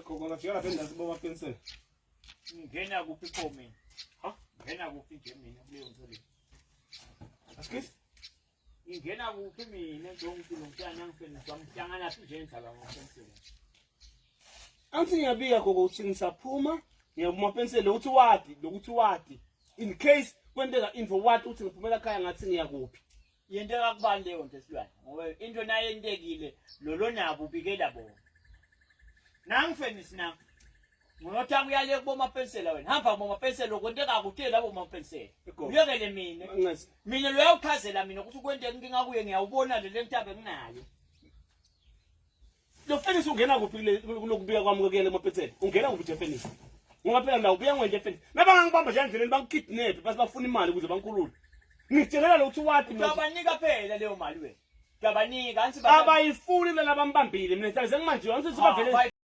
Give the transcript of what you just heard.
Gogo ngiyala phela siboba pensel. Ngena kuphi khona? Ha? Ngena kuphi nje mina kuleyo nto. Askis? Ngena kuphi mina ngomntu lomntana ngifeni samhlangana nje endaba ngopensel. Angithi ngiyabika gogo uthi ngisaphuma, ngiyabuma pensel lokuthi wadi. In case kwenteka info wathi uthi ngiphumela ekhaya ngathi ngiyakuphi. Yenteka kubani leyo nto silwane ngoba into naye yentekile lolonabo ubikela bona. Nangifeni sina. Ngothi akuyale kuboma pensela wena. Hamba kuboma pensela okwenteka akuthele labo mapensela. Uyekele mina. Mina lo uyawuchazela mina ukuthi kwenteka inkinga kuye ngiyawubona le ntaba enginayo. Lo fenisi ungena kuphi kulokubika kwami kuyele mapensela? Ungena kuphi nje fenisi? Ngoba phela la ubuya ngwenje fenisi. Nabangangibamba nje endleleni bangikidnap base bafuna imali ukuze bangikhulule. Ngitshelela lo uthi wathi mina. Uyabanika phela leyo mali wena. Uyabanika ansi abayifuni laba mbambile mina sengimanjiwe ansi sibavele